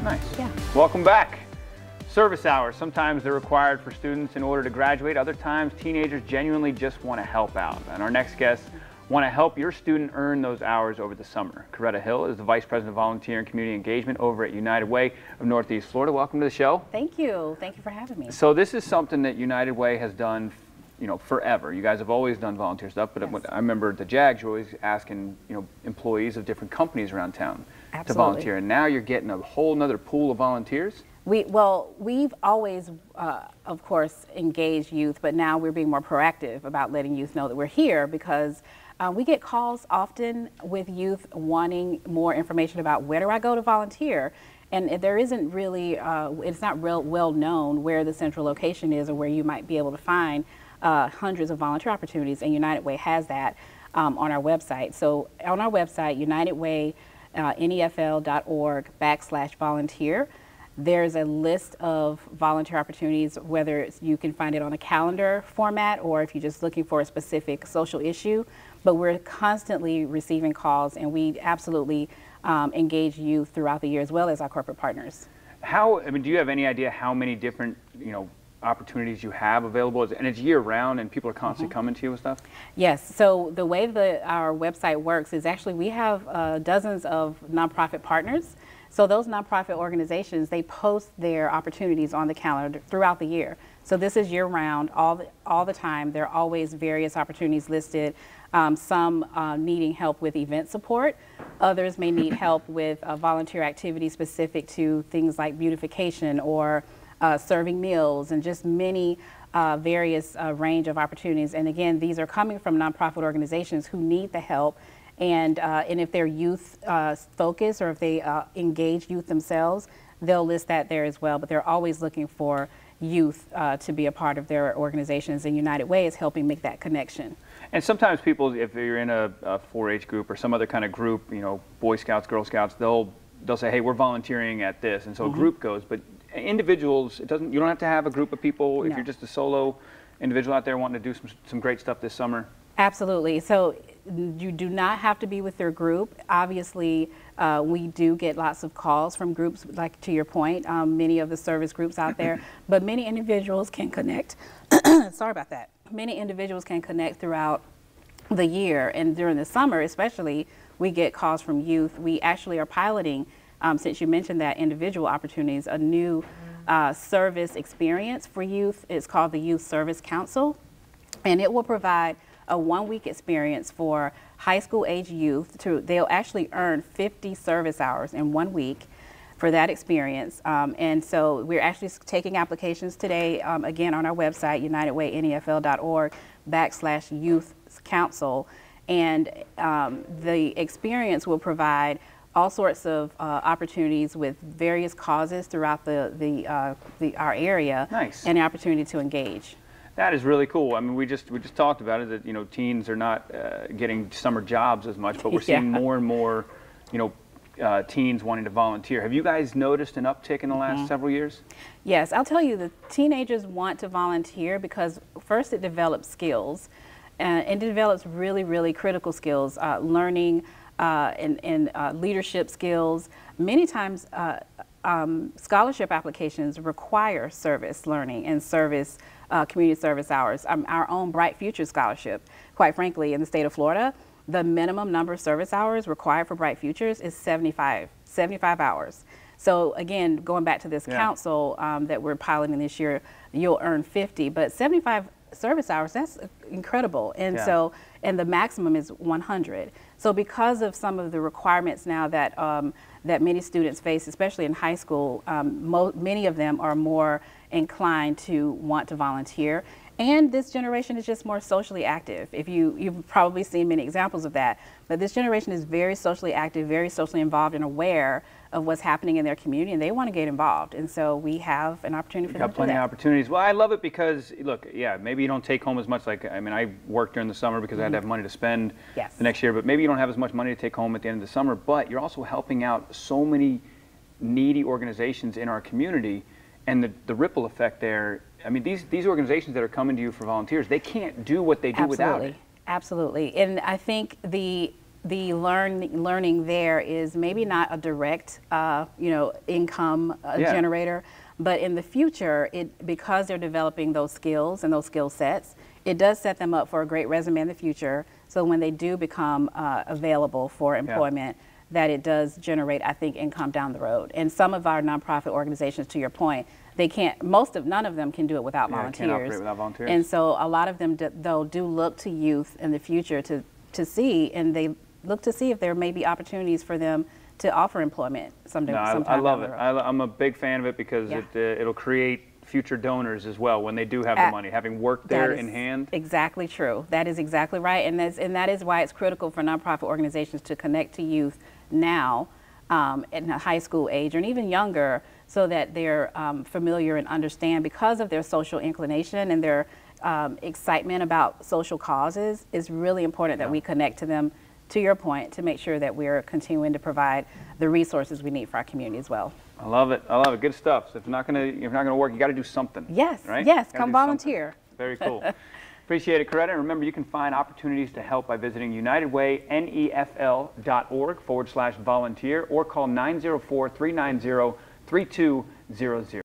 Nice. Yeah. Welcome back. Service hours, sometimes they're required for students in order to graduate. Other times, teenagers genuinely just want to help out. And our next guests want to help your student earn those hours over the summer. Coretta Hill is the Vice President of Volunteer and Community Engagement over at United Way of Northeast Florida. Welcome to the show. Thank you. Thank you for having me. So this is something that United Way has done, forever. You guys have always done volunteer stuff, but Yes. I remember at the JAGs, you're always asking, employees of different companies around town to volunteer. And now you're getting a whole nother pool of volunteers. We've always, of course, engaged youth, but now we're being more proactive about letting youth know that we're here because we get calls often with youth wanting more information about where do I go to volunteer. And there isn't really, it's not real well known where the central location is or where you might be able to find hundreds of volunteer opportunities, and United Way has that on our website. So on our website, unitedwaynefl.org/volunteer, there's a list of volunteer opportunities, whether you can find it on a calendar format or if you're just looking for a specific social issue. But we're constantly receiving calls, and we absolutely engage youth throughout the year as well as our corporate partners. Do you have any idea how many different, opportunities you have available? And it's year round and people are constantly coming to you with stuff? Yes, so the way that our website works is actually we have dozens of nonprofit partners. So those nonprofit organizations, they post their opportunities on the calendar throughout the year. So this is year round, all the time. There are always various opportunities listed. Some needing help with event support. Others may need help with volunteer activities specific to things like beautification or serving meals, and just many various range of opportunities. And again, these are coming from nonprofit organizations who need the help. And if they're youth focused or if they engage youth themselves, they'll list that there as well. But they're always looking for youth to be a part of their organizations, and United Way is helping make that connection. And sometimes people, if you're in a 4-H group or some other kind of group, Boy Scouts, Girl Scouts, they'll say, hey, we're volunteering at this. And so a group goes, but individuals, you don't have to have a group of people. If you're just a solo individual out there wanting to do some great stuff this summer. Absolutely. So you do not have to be with your group. Obviously, we do get lots of calls from groups, like to your point, many of the service groups out there, but many individuals can connect. Sorry about that. Many individuals can connect throughout the year, and during the summer especially, we get calls from youth. We actually are piloting, since you mentioned that, individual opportunities, a new service experience for youth. It's called the Youth Service Council, and it will provide a 1-week experience for high school age youth. They'll actually earn 50 service hours in 1 week for that experience. And so we're actually taking applications today, again, on our website, unitedwaynefl.org/youth council. And the experience will provide all sorts of opportunities with various causes throughout our area. Nice. And the opportunity to engage. That is really cool. I mean, we just talked about it, that teens are not getting summer jobs as much, but we're seeing more and more teens wanting to volunteer. Have you guys noticed an uptick in the last several years? Yes, I'll tell you, the teenagers want to volunteer because first it develops skills, and it develops really, really critical skills, learning and leadership skills. Many times scholarship applications require service learning and service community service hours. Our own Bright Future Scholarship, quite frankly, in the state of Florida, the minimum number of service hours required for Bright Futures is 75 hours. So again, going back to this council that we're piloting this year, you'll earn 50, but 75 service hours, that's incredible. And so, and the maximum is 100. So because of some of the requirements now that that many students face, especially in high school, many of them are more inclined to want to volunteer. And this generation is just more socially active. You've probably seen many examples of that, but this generation is very socially active, very socially involved and aware of what's happening in their community, and they want to get involved. And so we have an opportunity for them to do that. Got plenty of opportunities. Well, I love it because, look, maybe you don't take home as much. I worked during the summer because I had to have money to spend the next year, but maybe you don't have as much money to take home at the end of the summer, but you're also helping out so many needy organizations in our community, and the ripple effect there. I mean, these organizations that are coming to you for volunteers, they can't do what they do without it. Absolutely. And I think the the learning there is maybe not a direct, income generator, but in the future, because they're developing those skills and those skill sets, it does set them up for a great resume in the future. So when they do become available for employment, that it does generate, I think, income down the road. And some of our nonprofit organizations, to your point, they can't. None of them can do it without volunteers. Can't operate without volunteers. And so a lot of them, though, do look to youth in the future to see, and they look to see if there may be opportunities for them to offer employment sometime. I love it. I'm a big fan of it because it'll create future donors as well when they do have the money, having worked there in hand. Exactly true. That is exactly right, and that is why it's critical for nonprofit organizations to connect to youth now at the high school age and even younger, so that they're familiar and understand, because of their social inclination and their excitement about social causes. It's really important that we connect to them, to your point, to make sure that we're continuing to provide the resources we need for our community as well. I love it. I love it. Good stuff. So if not gonna work, you got to do something. Yes. Right? Yes. Come volunteer. Very cool. Appreciate it, Coretta. And remember, you can find opportunities to help by visiting unitedwaynefl.org/volunteer or call 904-390-3200.